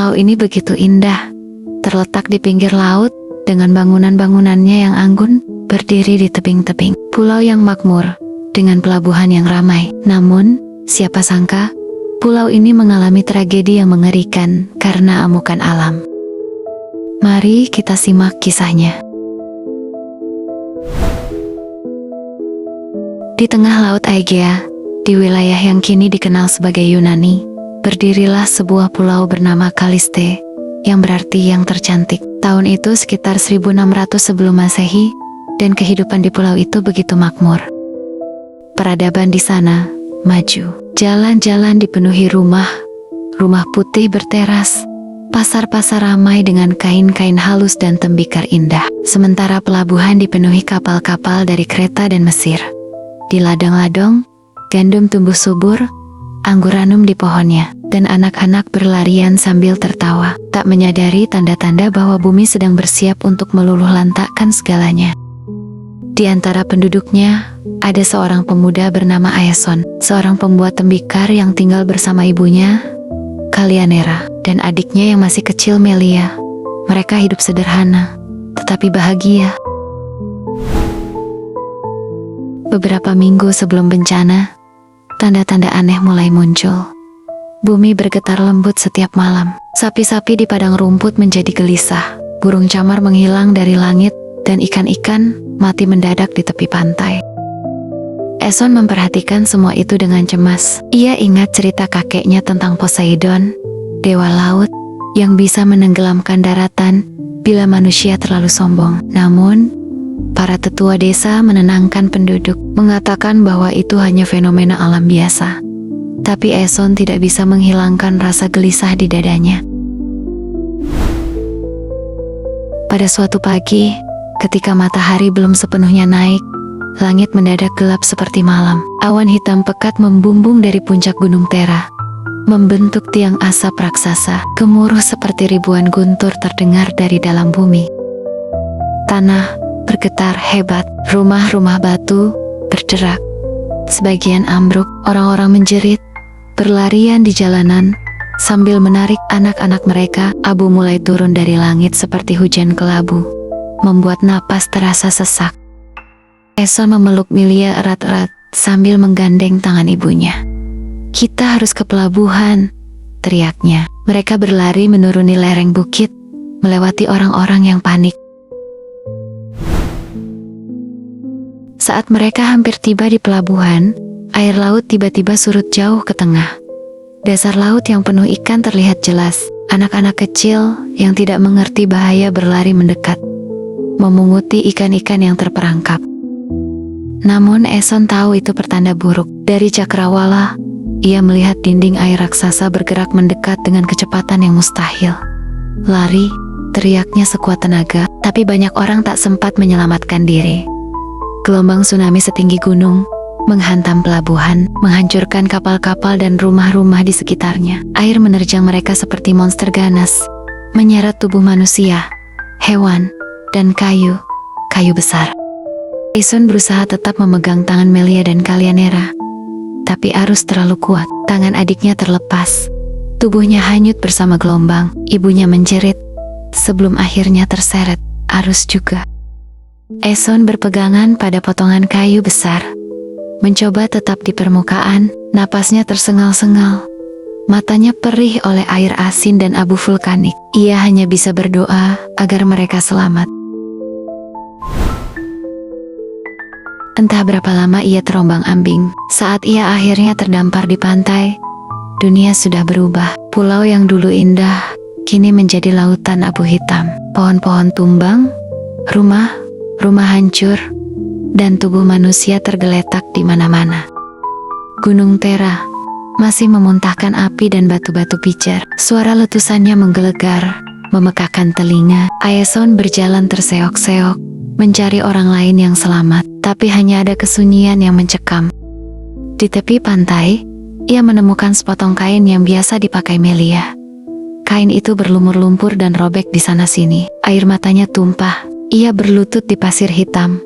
Pulau ini begitu indah, terletak di pinggir laut dengan bangunan-bangunannya yang anggun berdiri di tebing-tebing. Pulau yang makmur dengan pelabuhan yang ramai. Namun, siapa sangka pulau ini mengalami tragedi yang mengerikan karena amukan alam. Mari kita simak kisahnya. Di tengah Laut Aegea, di wilayah yang kini dikenal sebagai Yunani, berdirilah sebuah pulau bernama Kaliste, yang berarti yang tercantik. Tahun itu sekitar 1600 sebelum Masehi, dan kehidupan di pulau itu begitu makmur. Peradaban di sana maju. Jalan-jalan dipenuhi rumah putih berteras, pasar-pasar ramai dengan kain-kain halus dan tembikar indah. Sementara pelabuhan dipenuhi kapal-kapal dari Kreta dan Mesir. Di ladang-ladang, gandum tumbuh subur, anggur ranum di pohonnya, dan anak-anak berlarian sambil tertawa, tak menyadari tanda-tanda bahwa bumi sedang bersiap untuk meluluh lantakkan segalanya. Di antara penduduknya, ada seorang pemuda bernama Aeson, seorang pembuat tembikar yang tinggal bersama ibunya, Kalianera, dan adiknya yang masih kecil, Melia. Mereka hidup sederhana, tetapi bahagia. Beberapa minggu sebelum bencana, tanda-tanda aneh mulai muncul. Bumi bergetar lembut setiap malam. Sapi-sapi di padang rumput menjadi gelisah. Burung camar menghilang dari langit, dan ikan-ikan mati mendadak di tepi pantai. Aeson memperhatikan semua itu dengan cemas. Ia ingat cerita kakeknya tentang Poseidon, dewa laut, yang bisa menenggelamkan daratan bila manusia terlalu sombong. Namun, para tetua desa menenangkan penduduk, mengatakan bahwa itu hanya fenomena alam biasa. Tapi Aeson tidak bisa menghilangkan rasa gelisah di dadanya. Pada suatu pagi, ketika matahari belum sepenuhnya naik, langit mendadak gelap seperti malam. Awan hitam pekat membumbung dari puncak Gunung Tera, membentuk tiang asap raksasa. Gemuruh seperti ribuan guntur terdengar dari dalam bumi. Tanah bergetar hebat, rumah-rumah batu berderak. Sebagian ambruk, orang-orang menjerit, berlarian di jalanan, sambil menarik anak-anak mereka. Abu mulai turun dari langit seperti hujan kelabu, membuat napas terasa sesak. Aeson memeluk Melia erat-erat sambil menggandeng tangan ibunya. "Kita harus ke pelabuhan," teriaknya. Mereka berlari menuruni lereng bukit, melewati orang-orang yang panik. Saat mereka hampir tiba di pelabuhan, air laut tiba-tiba surut jauh ke tengah. Dasar laut yang penuh ikan terlihat jelas. Anak-anak kecil yang tidak mengerti bahaya berlari mendekat, memunguti ikan-ikan yang terperangkap. Namun Aeson tahu itu pertanda buruk. Dari cakrawala, ia melihat dinding air raksasa bergerak mendekat dengan kecepatan yang mustahil. "Lari!" teriaknya sekuat tenaga, tapi banyak orang tak sempat menyelamatkan diri. Gelombang tsunami setinggi gunung menghantam pelabuhan, menghancurkan kapal-kapal dan rumah-rumah di sekitarnya. Air menerjang mereka seperti monster ganas, menyeret tubuh manusia, hewan, dan kayu besar. Aeson berusaha tetap memegang tangan Melia dan Kalianera, tapi arus terlalu kuat. Tangan adiknya terlepas, tubuhnya hanyut bersama gelombang. Ibunya menjerit, sebelum akhirnya terseret arus juga. Aeson berpegangan pada potongan kayu besar, mencoba tetap di permukaan. Napasnya tersengal-sengal, matanya perih oleh air asin dan abu vulkanik. Ia hanya bisa berdoa agar mereka selamat. Entah berapa lama ia terombang-ambing. Saat ia akhirnya terdampar di pantai, dunia sudah berubah. Pulau yang dulu indah kini menjadi lautan abu hitam. Pohon-pohon tumbang, rumah hancur, dan tubuh manusia tergeletak di mana-mana. Gunung Tera masih memuntahkan api dan batu-batu pijar. Suara letusannya menggelegar, memekakkan telinga. Aeson berjalan terseok-seok, mencari orang lain yang selamat, tapi hanya ada kesunyian yang mencekam. Di tepi pantai, ia menemukan sepotong kain yang biasa dipakai Melia. Kain itu berlumur lumpur dan robek di sana-sini. Air matanya tumpah. Ia berlutut di pasir hitam,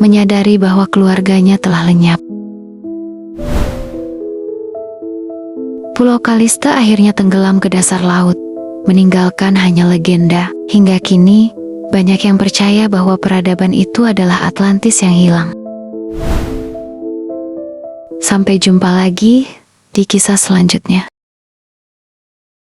menyadari bahwa keluarganya telah lenyap. Pulau Kalista akhirnya tenggelam ke dasar laut, meninggalkan hanya legenda. Hingga kini, banyak yang percaya bahwa peradaban itu adalah Atlantis yang hilang. Sampai jumpa lagi di kisah selanjutnya.